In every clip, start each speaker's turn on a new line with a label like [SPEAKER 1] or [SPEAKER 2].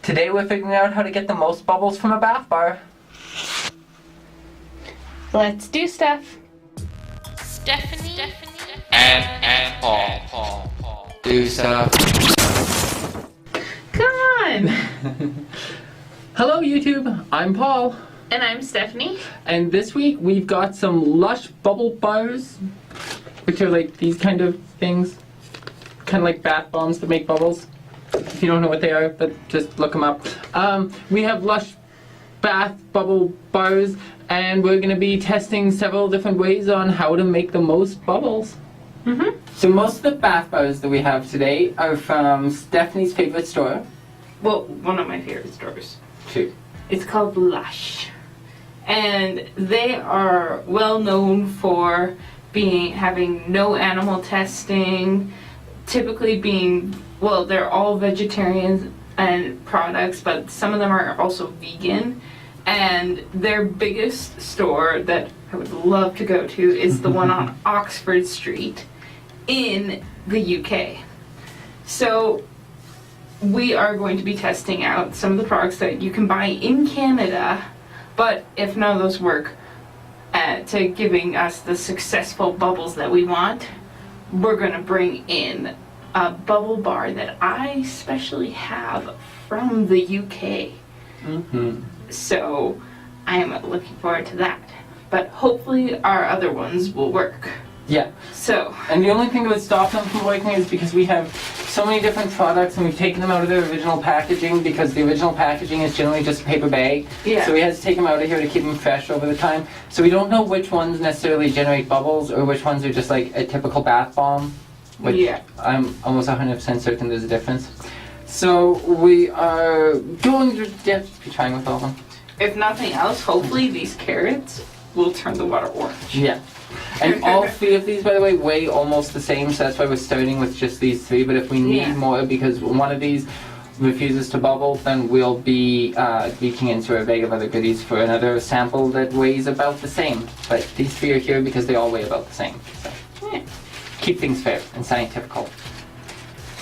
[SPEAKER 1] Today we're figuring out how to get the most bubbles from a bath bar.
[SPEAKER 2] Let's do stuff.
[SPEAKER 3] Stephanie
[SPEAKER 1] And Paul. Do stuff.
[SPEAKER 2] Come on!
[SPEAKER 1] Hello YouTube, I'm Paul.
[SPEAKER 2] And I'm Stephanie.
[SPEAKER 1] And this week we've got some Lush bubble bars, which are like these kind of things. Kind of like bath bombs that make bubbles. If you don't know what they are, but just look them up. We have Lush bath bubble bars, and we're going to be testing several different ways on how to make the most bubbles. So most of the bath bars that we have today are from Stephanie's favorite store.
[SPEAKER 2] Well, one of my favorite stores.
[SPEAKER 1] Shoot.
[SPEAKER 2] It's called Lush. And they are well known for having no animal testing, typically being, well, they're all vegetarian and products, but some of them are also vegan. And their biggest store that I would love to go to is the one on Oxford Street in the UK. So we are going to be testing out some of the products that you can buy in Canada, but if none of those work to giving us the successful bubbles that we want, we're going to bring in a bubble bar that I specially have from the UK. So I am looking forward to that. But hopefully our other ones will work.
[SPEAKER 1] Yeah.
[SPEAKER 2] So.
[SPEAKER 1] And the only thing that would stop them from working is because we have so many different products and we've taken them out of their original packaging, because the original packaging is generally just a paper bag.
[SPEAKER 2] Yeah.
[SPEAKER 1] So we had to take them out of here to keep them fresh over the time. So we don't know which ones necessarily generate bubbles or which ones are just like a typical bath bomb. Which
[SPEAKER 2] Yeah.
[SPEAKER 1] I'm almost 100% certain there's a difference. So we are going to be trying with all of them.
[SPEAKER 2] If nothing else, hopefully these carrots will turn the water orange.
[SPEAKER 1] Yeah. And all three of these, by the way, weigh almost the same, so that's why we're starting with just these three. But if we need more, because one of these refuses to bubble, then we'll be reaching into a bag of other goodies for another sample that weighs about the same. But these three are here because they all weigh about the same. So keep things fair and scientifical.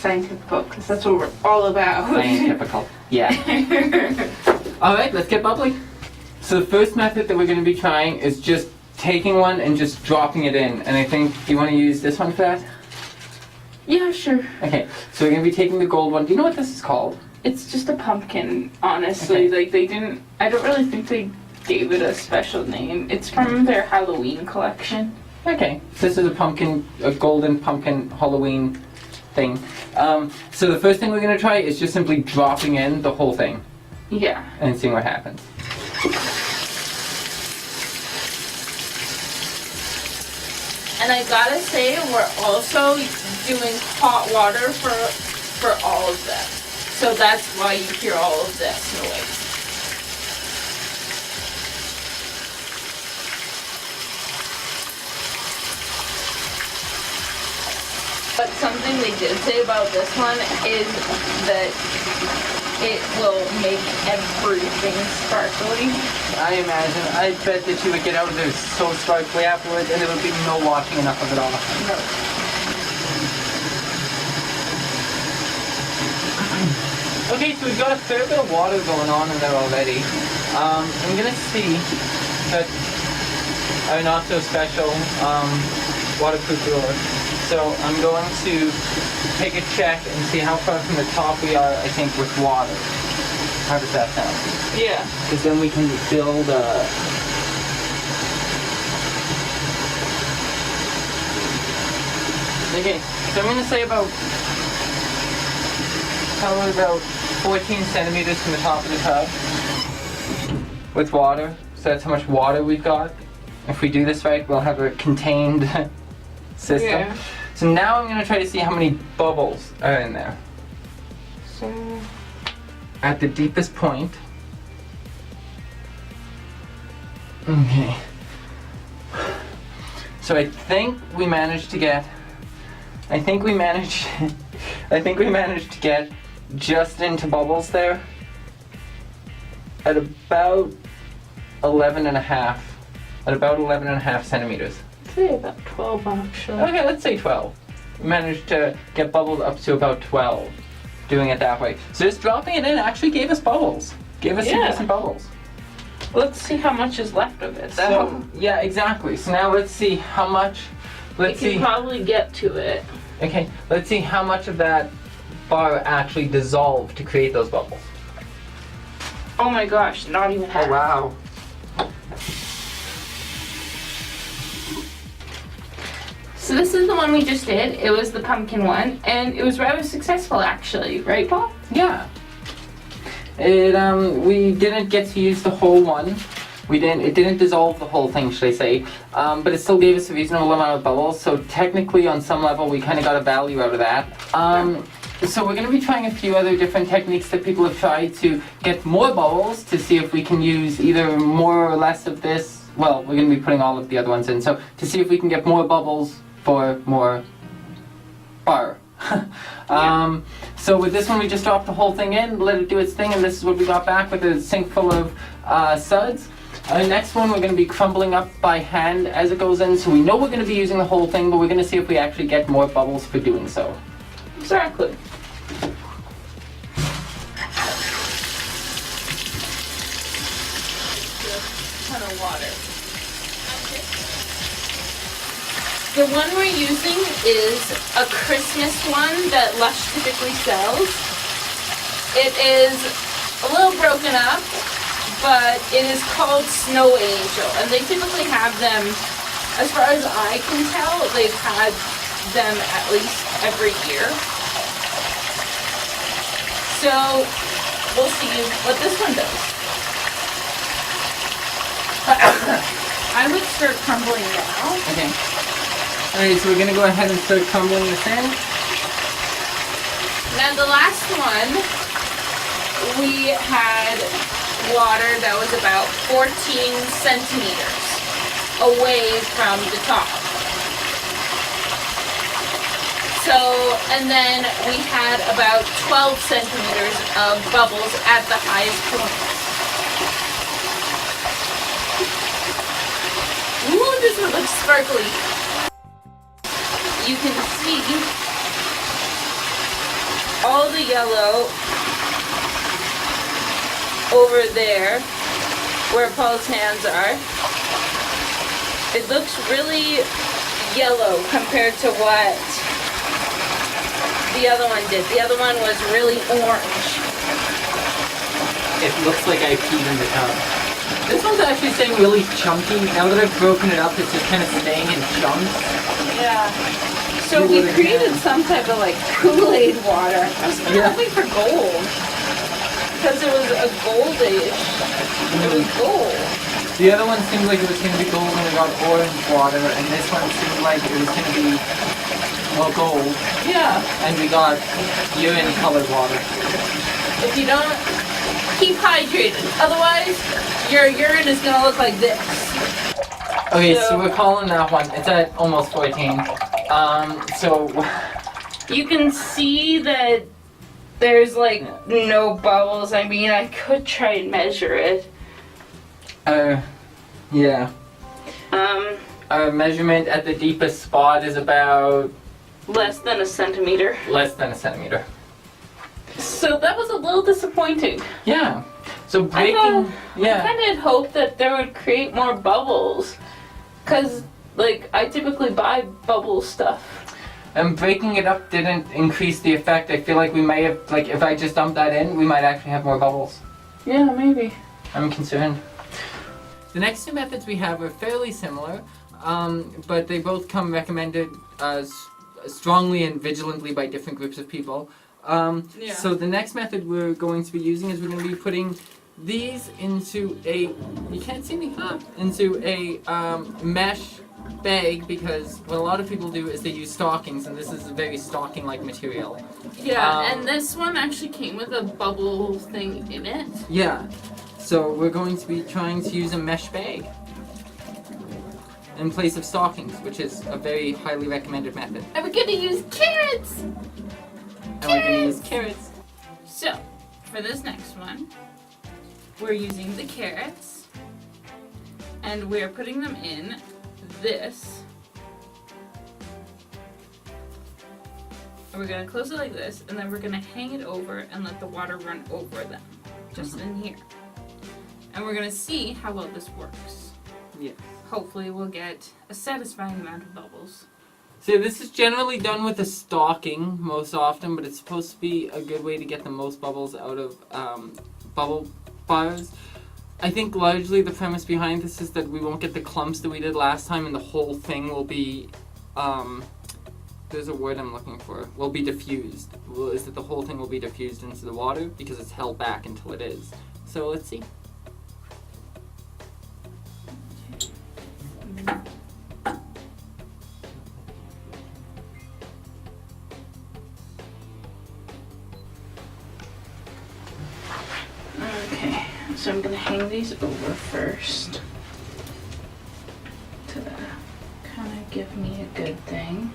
[SPEAKER 2] Scientifical, because that's what we're all about.
[SPEAKER 1] Scientifical, yeah. Alright, let's get bubbly. So the first method that we're going to be trying is just taking one and just dropping it in. And I think, do you want to use this one for that?
[SPEAKER 2] Yeah, sure.
[SPEAKER 1] Okay, so we're going to be taking the gold one. Do you know what this is called?
[SPEAKER 2] It's just a pumpkin, honestly.
[SPEAKER 1] Okay.
[SPEAKER 2] Like, I don't really think they gave it a special name. It's from their Halloween collection.
[SPEAKER 1] Okay, so this is a golden pumpkin Halloween thing. So the first thing we're going to try is just simply dropping in the whole thing.
[SPEAKER 2] Yeah.
[SPEAKER 1] And seeing what happens.
[SPEAKER 2] And I gotta say, we're also doing hot water for all of them. So that's why you hear all of this noise. But something they did say about this one is that it will make everything sparkly.
[SPEAKER 1] I imagine. I bet that you would get out of there so sparkly afterwards, and there would be no washing enough of it all.
[SPEAKER 2] No.
[SPEAKER 1] Okay, so we've got a fair bit of water going on in there already. I'm gonna see that our not so special waterproof drawer. So I'm going to take a check and see how far from the top we are, I think, with water. How does that sound?
[SPEAKER 2] Yeah.
[SPEAKER 1] Because then we can build a... Okay, so I'm going to say probably about 14 centimeters from the top of the tub with water. So that's how much water we've got. If we do this right, we'll have a contained system.
[SPEAKER 2] Yeah.
[SPEAKER 1] So now I'm going to try to see how many bubbles are in there.
[SPEAKER 2] So
[SPEAKER 1] at the deepest point. Okay. So I think we managed to get just into bubbles there at about 11 and a half centimeters.
[SPEAKER 2] I'd say about 12 actually.
[SPEAKER 1] Okay, let's say 12. We managed to get bubbles up to about 12. doing it that way. So just dropping it in actually gave us bubbles. Gave us some
[SPEAKER 2] Yeah.
[SPEAKER 1] decent bubbles.
[SPEAKER 2] Let's see how much is left of it.
[SPEAKER 1] So, yeah, exactly. So now let's see how much,
[SPEAKER 2] we
[SPEAKER 1] let's
[SPEAKER 2] can
[SPEAKER 1] see.
[SPEAKER 2] probably get to it.
[SPEAKER 1] Okay, let's see how much of that bar actually dissolved to create those bubbles.
[SPEAKER 2] Oh my gosh, not even half.
[SPEAKER 1] Oh, wow.
[SPEAKER 2] So this is the one we just did. It was the pumpkin one, and it was rather successful actually, right, Paul?
[SPEAKER 1] Yeah. We didn't get to use the whole one. It didn't dissolve the whole thing, should I say. But it still gave us a reasonable amount of bubbles, so technically on some level we kind of got a value out of that. So we're going to be trying a few other different techniques that people have tried to get more bubbles to see if we can use either more or less of this. Well, we're going to be putting all of the other ones in, so to see if we can get more bubbles for more bar. So with this one we just dropped the whole thing in, let it do its thing, and this is what we got back with a sink full of suds. The next one we're going to be crumbling up by hand as it goes in, so we know we're going to be using the whole thing, but we're going to see if we actually get more bubbles for doing so.
[SPEAKER 2] Exactly. Ton of water. The one we're using is a Christmas one that Lush typically sells. It is a little broken up, but it is called Snow Angel, and they typically have them, as far as I can tell, they've had them at least every year. So we'll see what this one does. I would start crumbling now.
[SPEAKER 1] Okay. Alright, so we're going to go ahead and start crumbling this in.
[SPEAKER 2] Now the last one, we had water that was about 14 centimeters away from the top. So, and then we had about 12 centimeters of bubbles at the highest point. Ooh, this one looks sparkly. You can see all the yellow over there where Paul's hands are. It looks really yellow compared to what the other one did. The other one was really orange.
[SPEAKER 1] It looks like I peed in the tub. This one's actually staying really chunky. Now that I've broken it up, it's just kind of staying in chunks.
[SPEAKER 2] Yeah. So we created some type of like Kool-Aid water. I was hoping for gold. Because it was a goldish. It was gold.
[SPEAKER 1] The other one seemed like it was going to be gold and we got orange water, and this one seemed like it was going to be, well, gold.
[SPEAKER 2] Yeah.
[SPEAKER 1] And we got urine-colored water.
[SPEAKER 2] If you don't keep hydrated, otherwise your urine is going to look like this.
[SPEAKER 1] Okay, so we're calling that one. It's at almost 14. So
[SPEAKER 2] you can see that there's like no bubbles. I mean, I could try and measure it.
[SPEAKER 1] Yeah. Our measurement at the deepest spot is about
[SPEAKER 2] less than a centimeter.
[SPEAKER 1] less than a centimeter.
[SPEAKER 2] So that was a little disappointing.
[SPEAKER 1] Yeah. So breaking,
[SPEAKER 2] I kind of had hoped that there would create more bubbles, cause like I typically buy bubble stuff.
[SPEAKER 1] And breaking it up didn't increase the effect. I feel like we may have, like, if I just dumped that in, we might actually have more bubbles.
[SPEAKER 2] Yeah, maybe.
[SPEAKER 1] I'm concerned. The next two methods we have are fairly similar, but they both come recommended strongly and vigilantly by different groups of people. So the next method we're going to be using is we're going to be putting these into a, you can't see me, into a mesh bag, because what a lot of people do is they use stockings, and this is a very stocking-like material.
[SPEAKER 2] Yeah, and this one actually came with a bubble thing in it.
[SPEAKER 1] Yeah, so we're going to be trying to use a mesh bag in place of stockings, which is a very highly recommended method.
[SPEAKER 2] And we're gonna use carrots!
[SPEAKER 1] And we're going to use carrots.
[SPEAKER 2] So, for this next one, we're using the carrots, and we're putting them in this And we're gonna close it like this, and then we're gonna hang it over and let the water run over them, just in here. And we're gonna see how well this works.
[SPEAKER 1] Yeah.
[SPEAKER 2] Hopefully we'll get a satisfying amount of bubbles.
[SPEAKER 1] So this is generally done with a stocking most often, but it's supposed to be a good way to get the most bubbles out of bubble bars. I think largely the premise behind this is that we won't get the clumps that we did last time, and the whole thing will be, there's a word I'm looking for, will be diffused. Is that the whole thing will be diffused into the water because it's held back until it is. So let's see.
[SPEAKER 2] Okay, so I'm gonna hang these over first to kind of give me a good thing.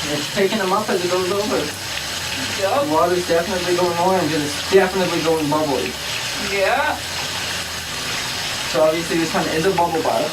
[SPEAKER 1] It's taking them up as it goes over.
[SPEAKER 2] Yup.
[SPEAKER 1] The water's definitely going orange and it's definitely going bubbly.
[SPEAKER 2] Yeah.
[SPEAKER 1] So obviously this one is a bubble bar.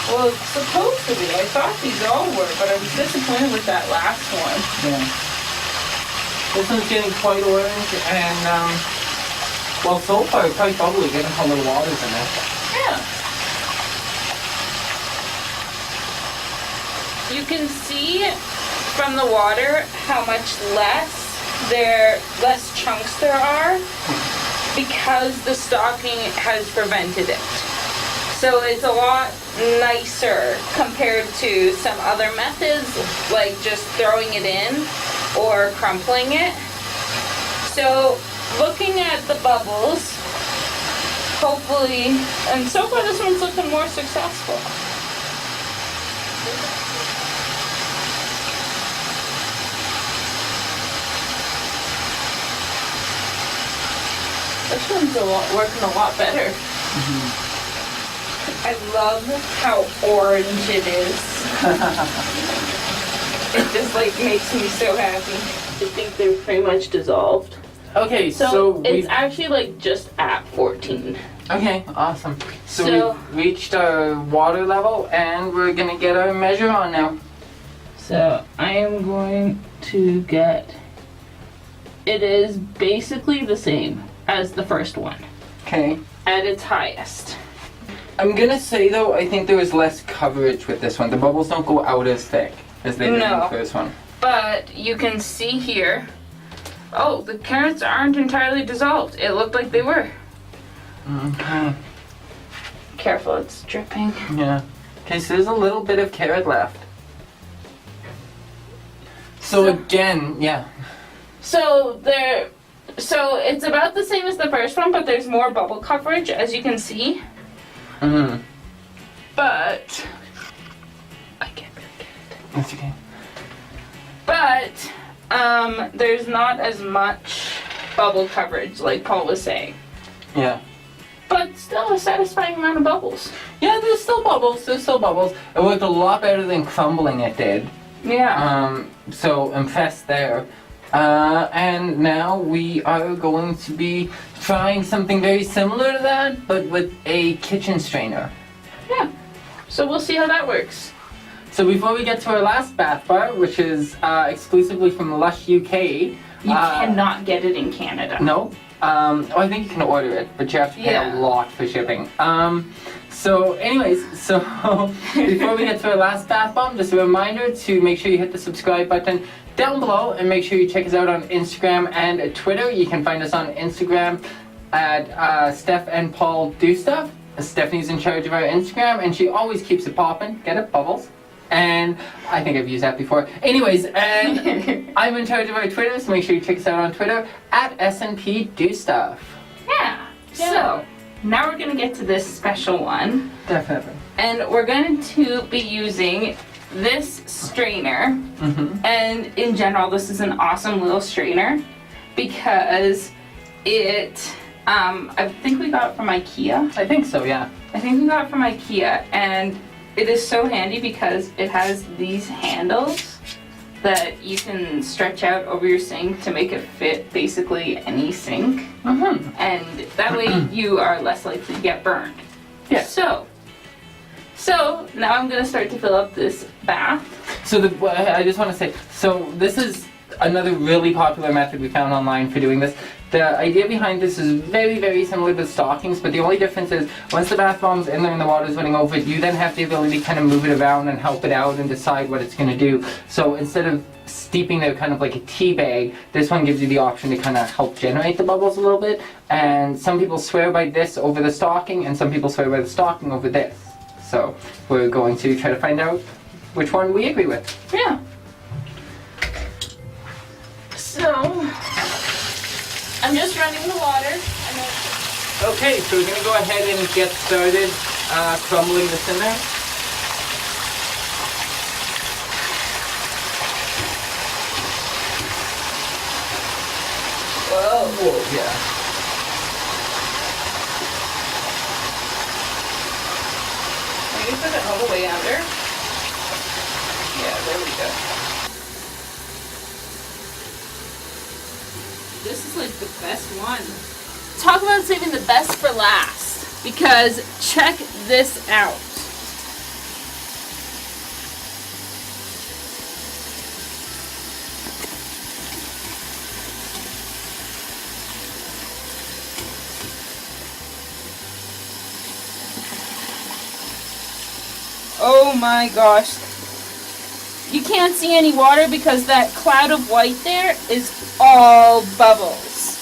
[SPEAKER 2] Well, it's supposed to be. I thought these all were, but I was disappointed with that last one.
[SPEAKER 1] Yeah. This one's getting quite orange and, well, so far it's quite bubbly given how little water's in it.
[SPEAKER 2] Yeah. You can see from the water how much less chunks there are because the stocking has prevented it. So it's a lot nicer compared to some other methods, like just throwing it in or crumpling it. So looking at the bubbles, hopefully, and so far this one's looking more successful. This one's working a lot better.
[SPEAKER 1] Mm-hmm.
[SPEAKER 2] I love how orange it is. It just like makes me so happy. I think they're pretty much dissolved.
[SPEAKER 1] Okay,
[SPEAKER 2] So it's actually like just at 14.
[SPEAKER 1] Okay, awesome. So we've reached our water level and we're gonna get our measure on now.
[SPEAKER 2] So I am going to get, it is basically the same as the first one
[SPEAKER 1] Okay.
[SPEAKER 2] at its highest.
[SPEAKER 1] I'm gonna say though, I think there was less coverage with this one. The bubbles don't go out as thick as they did in the
[SPEAKER 2] No.
[SPEAKER 1] first one.
[SPEAKER 2] But you can see here, oh, the carrots aren't entirely dissolved. It looked like they were.
[SPEAKER 1] Okay.
[SPEAKER 2] Careful, it's dripping.
[SPEAKER 1] Yeah. Okay, so there's a little bit of carrot left. So again, yeah.
[SPEAKER 2] So it's about the same as the first one, but there's more bubble coverage, as you can see.
[SPEAKER 1] Mm-hmm.
[SPEAKER 2] But I can't really get it.
[SPEAKER 1] That's okay.
[SPEAKER 2] But there's not as much bubble coverage, like Paul was saying.
[SPEAKER 1] Yeah.
[SPEAKER 2] But still a satisfying amount of bubbles.
[SPEAKER 1] Yeah, there's still bubbles. There's still bubbles. It worked a lot better than crumbling it did.
[SPEAKER 2] Yeah.
[SPEAKER 1] So impressed there. And now we are going to be trying something very similar to that, but with a kitchen strainer.
[SPEAKER 2] Yeah. So we'll see how that works.
[SPEAKER 1] So before we get to our last bath bar, which is exclusively from Lush UK.
[SPEAKER 2] You cannot get it in Canada.
[SPEAKER 1] No. I think you can order it, but you have to pay a lot for shipping. So anyways, so before we get to our last bath bomb, just a reminder to make sure you hit the subscribe button down below and make sure you check us out on Instagram and Twitter. You can find us on Instagram at Steph and Paul Do Stuff. Stephanie's in charge of our Instagram and she always keeps it popping. Get it? Bubbles. And I think I've used that before. Anyways, and I'm in charge of our Twitter, so make sure you check us out on Twitter at SNP Do Stuff.
[SPEAKER 2] Yeah. So now we're gonna get to this special one.
[SPEAKER 1] Definitely.
[SPEAKER 2] And we're going to be using this strainer.
[SPEAKER 1] Mm-hmm.
[SPEAKER 2] And in general, this is an awesome little strainer because it, I think we got it from IKEA.
[SPEAKER 1] I think so, yeah.
[SPEAKER 2] I think we got it from IKEA, and it is so handy because it has these handles that you can stretch out over your sink to make it fit basically any sink. And that way you are less likely to get burned.
[SPEAKER 1] Yeah.
[SPEAKER 2] So now I'm gonna start to fill up this bath.
[SPEAKER 1] So I just want to say, so this is another really popular method we found online for doing this. The idea behind this is very, very similar to stockings, but the only difference is once the bath bomb's in there and the water's running over it, you then have the ability to kind of move it around and help it out and decide what it's going to do. So instead of steeping there kind of like a tea bag, this one gives you the option to kind of help generate the bubbles a little bit. And some people swear by this over the stocking, and some people swear by the stocking over this. So we're going to try to find out which one we agree with.
[SPEAKER 2] Yeah. So I'm just running the water.
[SPEAKER 1] Okay, so we're going to go ahead and get started crumbling this in there.
[SPEAKER 2] Whoa.
[SPEAKER 1] Yeah.
[SPEAKER 2] Maybe put it all the way under. Yeah, there we go. This is like the best one. Talk about saving the best for last. Because check this out. Oh my gosh. You can't see any water because that cloud of white there is all bubbles.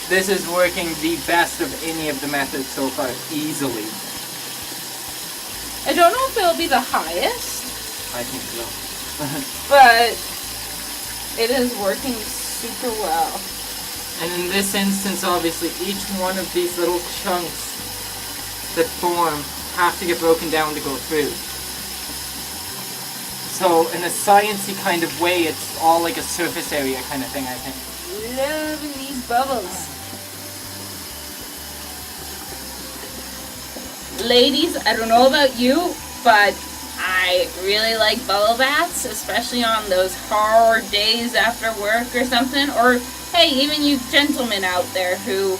[SPEAKER 1] This is working the best of any of the methods so far, easily.
[SPEAKER 2] I don't know if it'll be the highest,
[SPEAKER 1] I think so.
[SPEAKER 2] but it is working super well.
[SPEAKER 1] And in this instance, obviously, each one of these little chunks that form have to get broken down to go through. So in a sciencey kind of way, it's all like a surface area kind of thing, I think.
[SPEAKER 2] Loving these bubbles. Ladies, I don't know about you, but I really like bubble baths, especially on those hard days after work or something. Or, hey, even you gentlemen out there who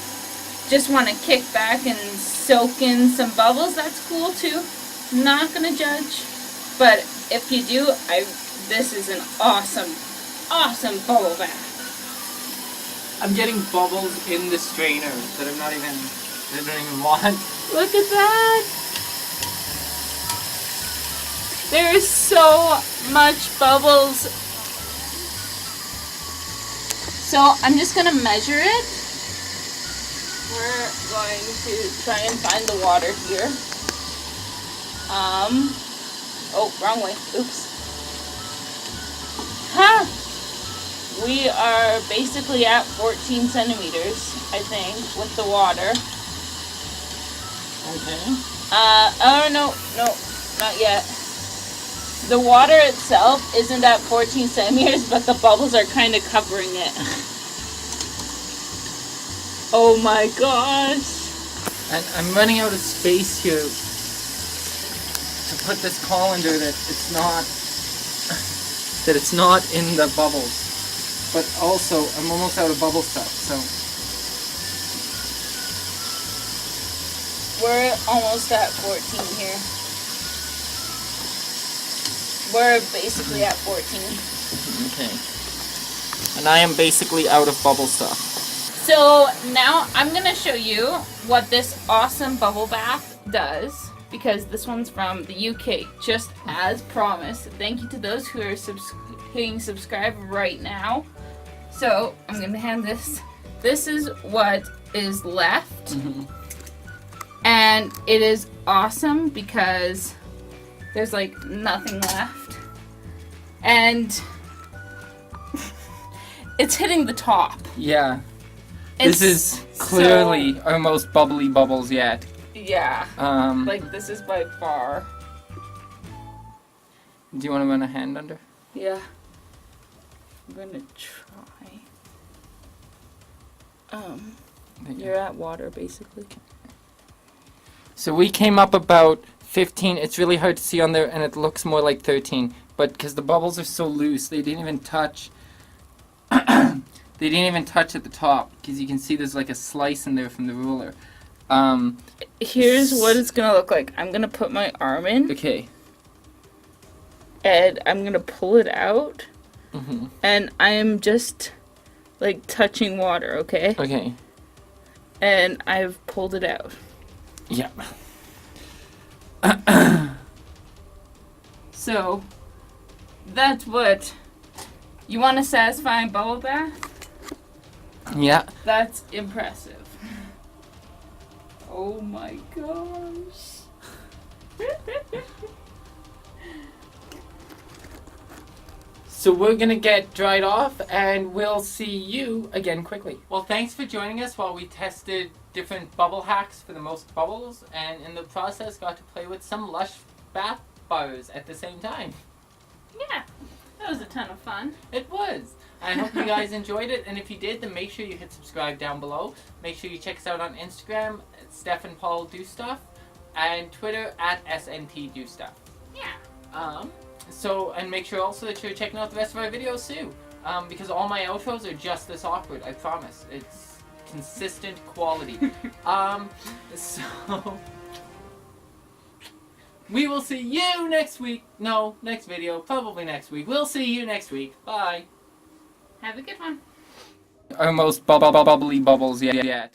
[SPEAKER 2] just want to kick back and soak in some bubbles, that's cool too. Not gonna judge. But if you do, this is an awesome, awesome bubble bath.
[SPEAKER 1] I'm getting bubbles in the strainer that I don't even want.
[SPEAKER 2] Look at that! There is so much bubbles. So I'm just gonna measure it. We're going to try and find the water here. Oh, wrong way. Oops. Huh! We are basically at 14 centimeters, I think, with the water.
[SPEAKER 1] Okay.
[SPEAKER 2] Oh no, not yet. The water itself isn't at 14 centimeters, but the bubbles are kind of covering it. Oh my gosh.
[SPEAKER 1] And I'm running out of space here to put this colander that it's not in the bubbles. But also, I'm almost out of bubble stuff, so.
[SPEAKER 2] We're almost at 14 here. We're basically at 14.
[SPEAKER 1] Okay. And I am basically out of bubble stuff.
[SPEAKER 2] So now I'm going to show you what this awesome bubble bath does, because this one's from the UK, just as promised. Thank you to those who are hitting subscribe right now. So I'm going to hand this. This is what is left. And it is awesome because there's like nothing left. And it's hitting the top.
[SPEAKER 1] Yeah. This is clearly our most bubbly bubbles yet.
[SPEAKER 2] Yeah. Like this is by far.
[SPEAKER 1] Do you want to run a hand under?
[SPEAKER 2] Yeah. I'm gonna try. You're at water basically.
[SPEAKER 1] So we came up about 15. It's really hard to see on there, and it looks more like 13. but because the bubbles are so loose, they didn't even touch. They didn't even touch at the top, because you can see there's like a slice in there from the ruler.
[SPEAKER 2] Here's what it's gonna look like. I'm gonna put my arm in,
[SPEAKER 1] Okay.
[SPEAKER 2] and I'm gonna pull it out,
[SPEAKER 1] Mm-hmm.
[SPEAKER 2] and I am just like touching water, okay?
[SPEAKER 1] Okay.
[SPEAKER 2] And I've pulled it out.
[SPEAKER 1] Yeah.
[SPEAKER 2] So that's what you want, a satisfying bubble bath?
[SPEAKER 1] Yeah.
[SPEAKER 2] That's impressive. Oh my gosh.
[SPEAKER 1] So we're gonna get dried off, and we'll see you again quickly. Well, thanks for joining us while we tested different bubble hacks for the most bubbles, and in the process got to play with some Lush bath bars at the same time.
[SPEAKER 2] Yeah, that was a ton of fun.
[SPEAKER 1] It was. I hope you guys enjoyed it, and if you did, then make sure you hit subscribe down below. Make sure you check us out on Instagram at Steph and Paul Do Stuff, and Twitter at SNT Do Stuff.
[SPEAKER 2] Yeah.
[SPEAKER 1] And make sure also that you're checking out the rest of our videos too, because all my outros are just this awkward. I promise. It's consistent quality. So we will see you next week. No, next video. Probably next week. We'll see you next week. Bye.
[SPEAKER 2] Have a good one.
[SPEAKER 1] Our most bubbly bubbles yet.